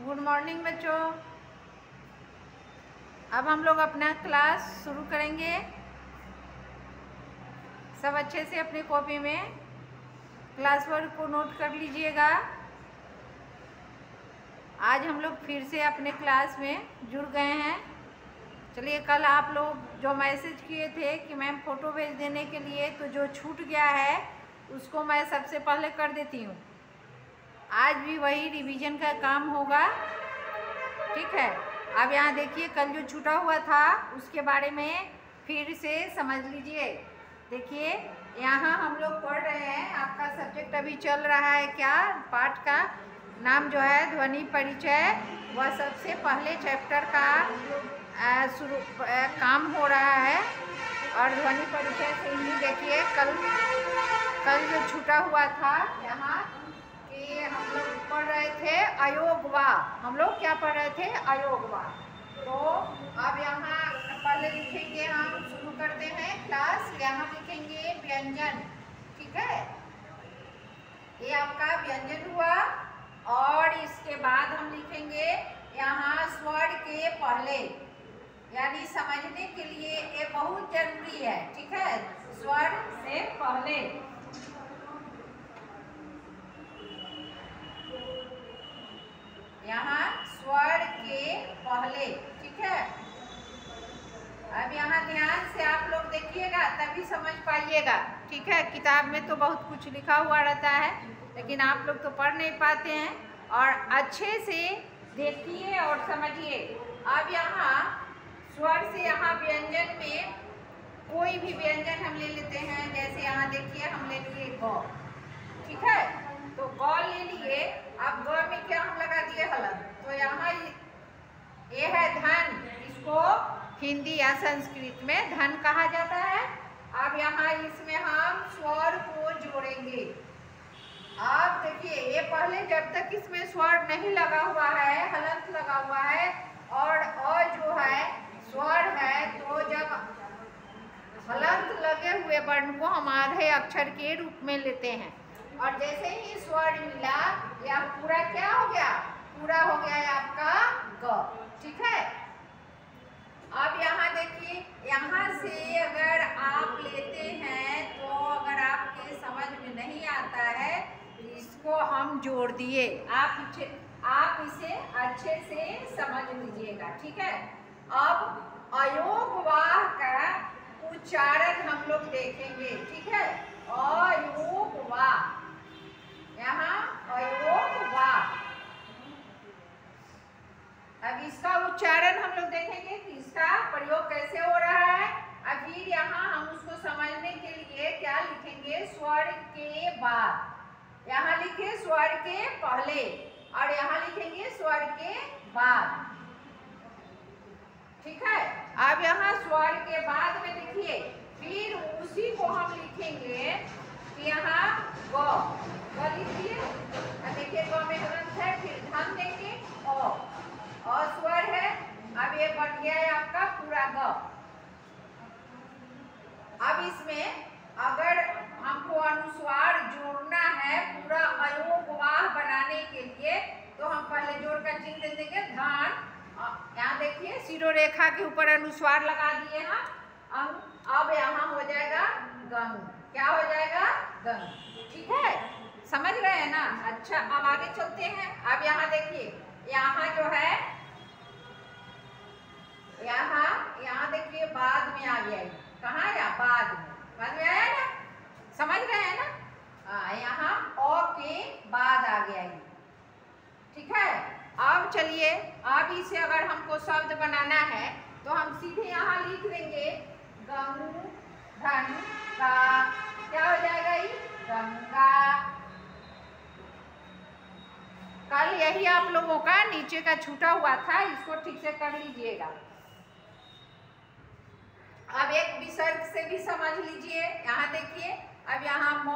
Good morning बच्चों। अब हम लोग अपना क्लास शुरू करेंगे। सब अच्छे से अपनी कॉपी में क्लास वर्क को नोट कर लीजिएगा। आज हम लोग फिर से अपने क्लास में जुड़ गए हैं। चलिए, कल आप लोग जो मैसेज किए थे कि मैम फ़ोटो भेज देने के लिए, तो जो छूट गया है उसको मैं सबसे पहले कर देती हूँ। आज भी वही रिवीजन का काम होगा, ठीक है। अब यहाँ देखिए, कल जो छूटा हुआ था उसके बारे में फिर से समझ लीजिए। देखिए, यहाँ हम लोग पढ़ रहे हैं, आपका सब्जेक्ट अभी चल रहा है, क्या पाठ का नाम जो है ध्वनि परिचय, वह सबसे पहले चैप्टर का काम हो रहा है। और ध्वनि परिचय से ही देखिए, कल जो छूटा हुआ था यहाँ कि हम लोग पढ़ रहे थे अयोगवा। हम लोग क्या पढ़ रहे थे? अयोगवा। तो अब यहाँ पहले लिखेंगे, हम शुरू करते हैं क्लास। यहाँ लिखेंगे व्यंजन, ठीक है। ये आपका व्यंजन हुआ। और इसके बाद हम लिखेंगे यहाँ स्वर के पहले, यानी समझने के लिए ये बहुत जरूरी है, ठीक है। स्वर से पहले, यहाँ स्वर के पहले, ठीक है। अब यहाँ ध्यान से आप लोग देखिएगा, तभी समझ पाइएगा, ठीक है। किताब में तो बहुत कुछ लिखा हुआ रहता है, लेकिन आप लोग तो पढ़ नहीं पाते हैं। और अच्छे से देखिए और समझिए। अब यहाँ स्वर से यहाँ व्यंजन में कोई भी व्यंजन हम ले लेते हैं। जैसे यहाँ देखिए, हम ले लिए ग, ठीक है। तो ग ले लिए। अब ग में क्या हम लगा दिए? हलन। तो यहाँ ये है धन। इसको हिंदी या संस्कृत में धन कहा जाता है। अब यहाँ इसमें हम स्वर को जोड़ेंगे। अब देखिए, ये पहले जब तक इसमें स्वर नहीं लगा हुआ है, हलंत लगा हुआ है और अ जो है स्वर है, तो जब हलंत लगे हुए वर्ण को हम आधे अक्षर के रूप में लेते हैं। और जैसे ही स्वर मिला, यह पूरा क्या हो गया? पूरा हो गया है आपका ग, ठीक है। अब यहाँ देखिए, यहाँ से अगर आप लेते हैं तो अगर आपके समझ में नहीं आता है, इसको हम जोड़ दिए। आप इसे अच्छे से समझ लीजिएगा, ठीक है। अब अयोगवाह का उच्चारण हम लोग देखेंगे, ठीक है। अयोगवाह, यहाँ अयोगवाह। अब इसका उच्चारण हम लोग देखेंगे कि इसका प्रयोग कैसे हो रहा है। अब फिर यहाँ हम उसको समझने के लिए क्या लिखेंगे? स्वर के बाद। यहाँ लिखे स्वर के पहले और यहाँ लिखेंगे स्वर के बाद, ठीक है। अब यहाँ स्वर के बाद में देखिए, फिर उसी को हम लिखेंगे कि यहाँ ग लिखिए। देखिए, ग में ग्रंथ है, फिर धन देंगे और स्वर है। अब ये बन गया है आपका पूरा ग। अब इसमें अगर हमको अनुस्वार जोड़ना है पूरा अयोगवाह बनाने के लिए, तो हम पहले जोड़ का चिन्ह दे देंगे धन। यहाँ देखिए, शिरोरेखा के ऊपर अनुस्वार लगा दिए हम। अब यहाँ हो जाएगा गंग। क्या हो जाएगा? गंग, ठीक है। समझ रहे हैं ना? अच्छा, अब आगे चलते हैं। अब यहाँ देखिए, यहाँ जो है, यहाँ देखिए बाद में आ गया। कहाँ आया? बाद में आया ना? समझ रहे हैं ना? हाँ, यहाँ अ के बाद आ गया ये, ठीक है। अब चलिए, अब इसे अगर हमको शब्द बनाना है तो हम सीधे यहाँ लिख देंगे गंग धन का। क्या हो जाएगा ये? गंगा। कल यही आप लोगों का नीचे का छूटा हुआ था, इसको ठीक से कर लीजिएगा। अब एक विसर्ग से भी समझ लीजिए। यहाँ देखिए, अब यहाँ म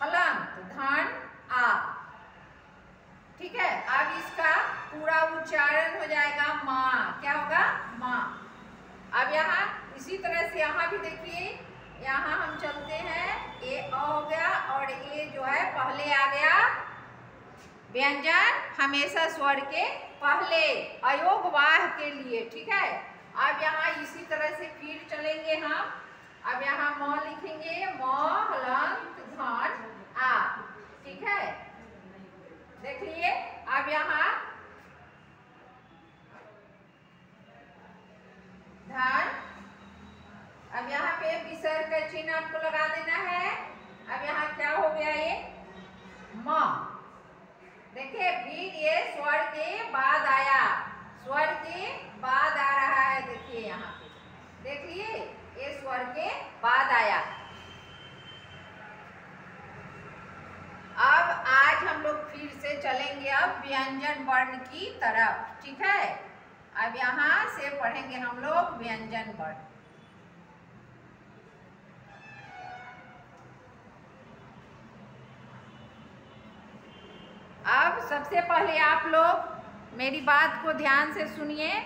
हलंत धन आ, ठीक है। अब इसका पूरा उच्चारण हो जाएगा माँ। क्या होगा? माँ। अब यहाँ इसी तरह से यहाँ भी देखिए, यहाँ हम चलते हैं, ए अ हो गया और ए जो है पहले आ गया व्यंजन हमेशा स्वर के पहले अयोग वाह के लिए, ठीक है। अब यहाँ इसी तरह से फिर चलेंगे हम। अब यहाँ म लिखेंगे, म हलंत धन आ, ठीक है। देखिए अब यहाँ धन, अब यहाँ पे विसर्ग का चिन्ह आपको लगा देना है। अब यहाँ क्या हो गया, ये म, देखिए फिर ये स्वर के बाद आया, स्वर के बाद आ रहा है। देखिए यहाँ पे देखिए ये स्वर के बाद आया। अब आज हम लोग फिर से चलेंगे अब व्यंजन वर्ण की तरफ, ठीक है। अब यहाँ से पढ़ेंगे हम लोग व्यंजन वर्ण। अब सबसे पहले आप लोग मेरी बात को ध्यान से सुनिए।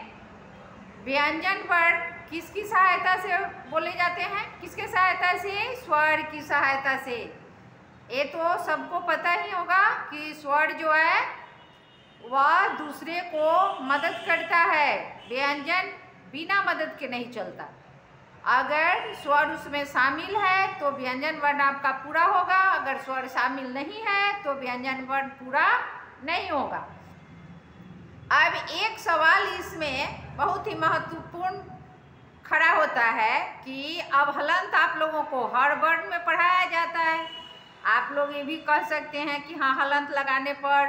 व्यंजन वर्ण किसकी सहायता से बोले जाते हैं? किसके सहायता से? स्वर की सहायता से। ये तो सबको पता ही होगा कि स्वर जो है वह दूसरे को मदद करता है, व्यंजन बिना मदद के नहीं चलता। अगर स्वर उसमें शामिल है तो व्यंजन वर्ण आपका पूरा होगा, अगर स्वर शामिल नहीं है तो व्यंजन वर्ण पूरा नहीं होगा। अब एक सवाल इसमें बहुत ही महत्वपूर्ण खड़ा होता है कि अब हलंत आप लोगों को हर वर्ण में पढ़ाया जाता है। आप लोग ये भी कह सकते हैं कि हाँ, हलंत लगाने पर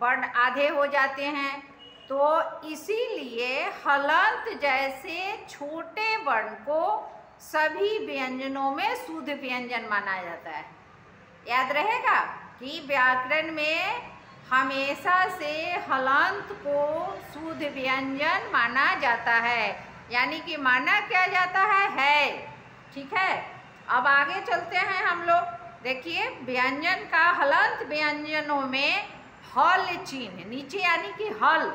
वर्ण आधे हो जाते हैं, तो इसीलिए हलंत जैसे छोटे वर्ण को सभी व्यंजनों में शुद्ध व्यंजन माना जाता है। याद रहेगा कि व्याकरण में हमेशा से हलंत को शुद्ध व्यंजन माना जाता है, यानी कि माना क्या जाता है, ठीक है। अब आगे चलते हैं हम लोग। देखिए व्यंजन का हलंत व्यंजनों में हल चिन्ह नीचे, यानी कि हल,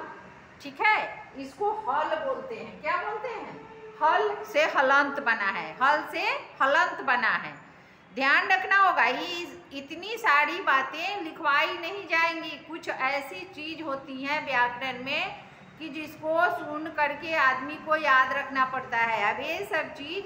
ठीक है, इसको हल बोलते हैं। क्या बोलते हैं? हल से हलंत बना है, हल से हलंत बना है। ध्यान रखना होगा, ये इतनी सारी बातें लिखवाई नहीं जाएंगी। कुछ ऐसी चीज होती हैं व्याकरण में कि जिसको सुन करके आदमी को याद रखना पड़ता है। अब ये सब चीज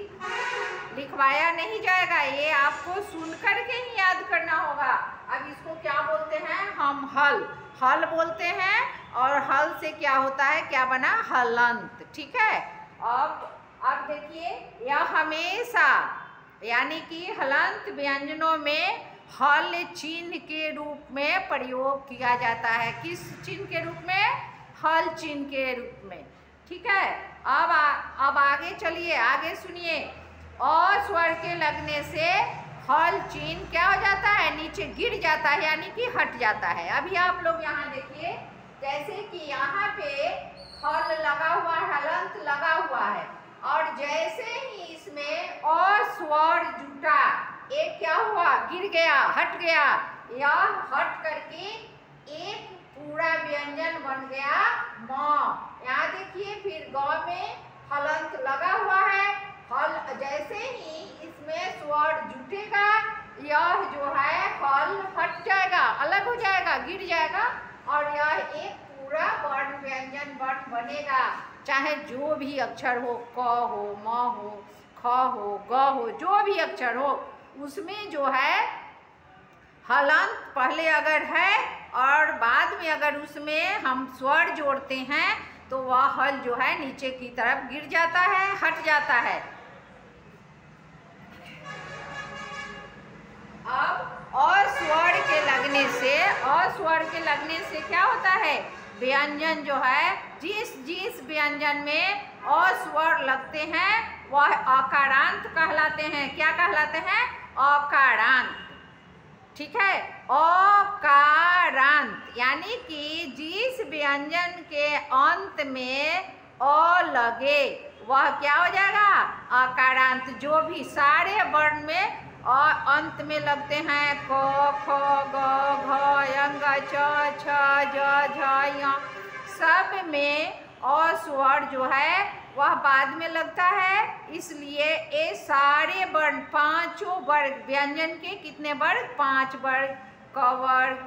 लिखवाया नहीं जाएगा, ये आपको सुन करके ही याद करना होगा। अब इसको क्या बोलते हैं? हम हल, हल बोलते हैं। और हल से क्या होता है, क्या बना? हलंत, ठीक है। अब देखिए यह हमेशा, यानी कि हलंत व्यंजनों में हल चिन्ह के रूप में प्रयोग किया जाता है। किस चिन्ह के रूप में? हल चिन्ह के रूप में, ठीक है। अब आगे चलिए, आगे सुनिए। और स्वर के लगने से हल चिन्ह क्या हो जाता है? नीचे गिर जाता है, यानी कि हट जाता है। अभी आप लोग यहाँ देखिए, जैसे कि यहाँ पे हल लगा हुआ है, हलंत लगा हुआ है, और जैसे ही इसमें और स्वर जुटा, एक क्या हुआ? गिर गया, हट गया। यह हट करके एक पूरा व्यंजन बन गया म। यहाँ देखिए फिर ग में हलंत लगा हुआ है, हल जैसे ही इसमें स्वर जुटेगा, यह जो है हल हट जाएगा, अलग हो जाएगा, गिर जाएगा, और यह एक पूरा वर्ण व्यंजन वर्ण बनेगा। चाहे जो भी अक्षर हो, क हो, म हो, ख हो, ग हो, जो भी अक्षर हो, उसमें जो है हलंत पहले अगर है और बाद में अगर उसमें हम स्वर जोड़ते हैं तो वह हल जो है नीचे की तरफ गिर जाता है, हट जाता है। अब और स्वर के लगने से, और स्वर के लगने से क्या होता है? व्यंजन जो है, जिस व्यंजन में अ स्वर लगते हैं वह अकारांत कहलाते हैं। क्या कहलाते हैं? अकारांत, ठीक है। अकारांत यानी कि जिस व्यंजन के अंत में अ लगे वह क्या हो जाएगा? अकारांत। जो भी सारे वर्ण में अंत में लगते हैं, क, ख, ग, घ, यंग, च, छ, ज, झ, य, सब में अ स्वर जो है वह बाद में लगता है। इसलिए ये सारे वर्ण, पांचों वर्ग व्यंजन के कितने वर्ग? 5 वर्ग। क वर्ग,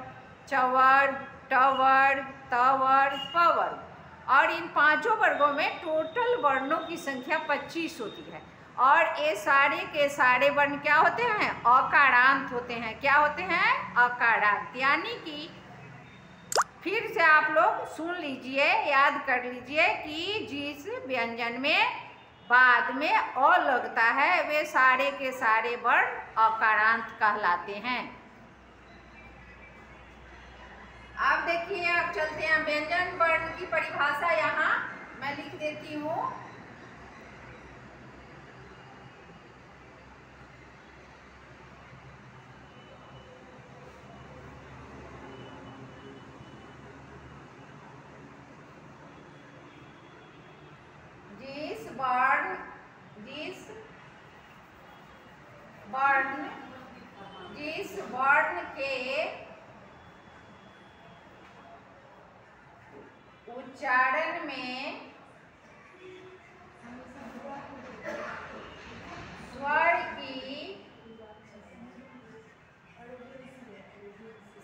च वर्ग, ट वर्ग, त वर्ग, प वर्ग। और इन पांचों वर्गों में टोटल वर्णों की संख्या 25 होती है। और ये सारे के सारे वर्ण क्या होते हैं? अकारांत होते हैं। क्या होते हैं? अकारांत। यानी कि फिर से आप लोग सुन लीजिए, याद कर लीजिए कि जिस व्यंजन में बाद में अ लगता है वे सारे के सारे वर्ण अकारांत कहलाते हैं। अब देखिए, अब चलते हैं व्यंजन वर्ण की परिभाषा। यहाँ मैं लिख देती हूँ। जिस वर्ण के उच्चारण में स्वर की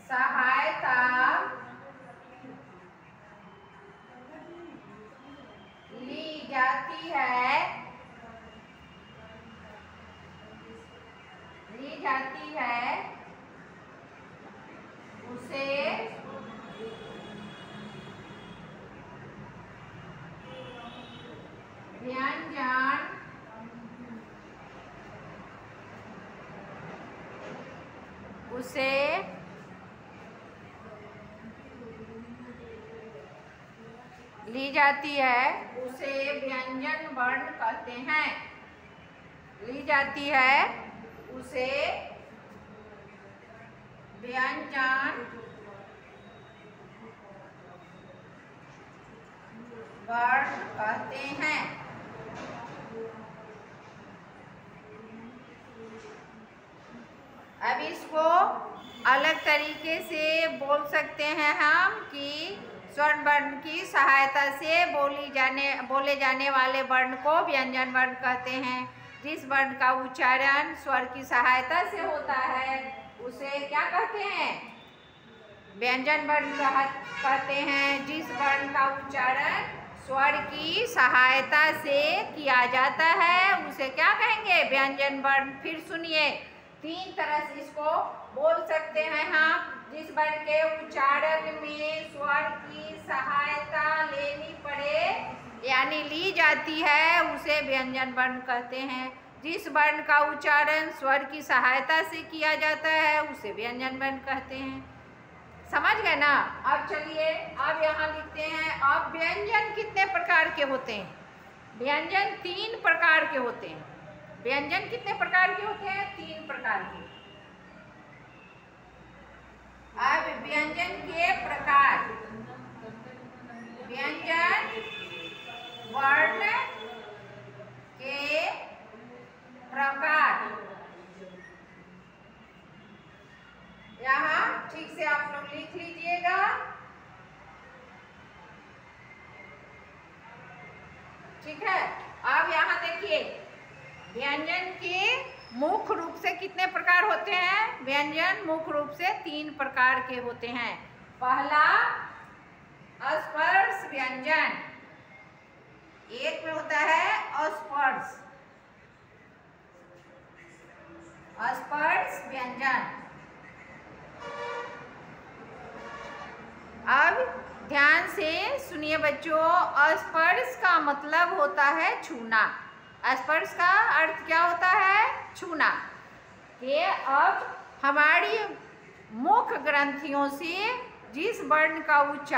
सहायता ली जाती है उसे व्यंजन ली जाती है उसे व्यंजन वर्ण कहते हैं। ली जाती है उसे व्यंजन वर्ण कहते हैं। अब इसको अलग तरीके से बोल सकते हैं हम कि स्वर वर्ण की सहायता से बोले जाने वाले वर्ण को व्यंजन वर्ण कहते हैं। जिस वर्ण का उच्चारण स्वर की सहायता से होता है उसे क्या कहते हैं? व्यंजन वर्ण कहते हैं। जिस वर्ण का उच्चारण स्वर की सहायता से किया जाता है उसे क्या कहेंगे? व्यंजन वर्ण। फिर सुनिए, 3 तरह से इसको बोल सकते हैं हम। जिस वर्ण के उच्चारण में स्वर की सहायता लेनी पड़े यानी ली जाती है उसे व्यंजन वर्ण कहते हैं। जिस वर्ण का उच्चारण स्वर की सहायता से किया जाता है उसे व्यंजन वर्ण कहते हैं। समझ गए ना? अब चलिए, अब यहाँ लिखते हैं। अब व्यंजन कितने प्रकार के होते हैं? व्यंजन 3 प्रकार के होते हैं। व्यंजन कितने प्रकार के होते हैं? 3 प्रकार के। अब व्यंजन के प्रकार। व्यंजन वर्ण के प्रकार। यहाँ ठीक से आप लोग लिख लीजिएगा। ठीक है। अब यहाँ देखिए, व्यंजन के मुख्य रूप से कितने प्रकार होते हैं? व्यंजन मुख्य रूप से 3 प्रकार के होते हैं। पहला स्पर्श व्यंजन। एक में होता है स्पर्श व्यंजन। अब ध्यान से सुनिए बच्चों, स्पर्श का मतलब होता है छूना। स्पर्श का अर्थ क्या होता है? छूना। कि अब हमारी मुख ग्रंथियों से जिस वर्ण का उच्चारण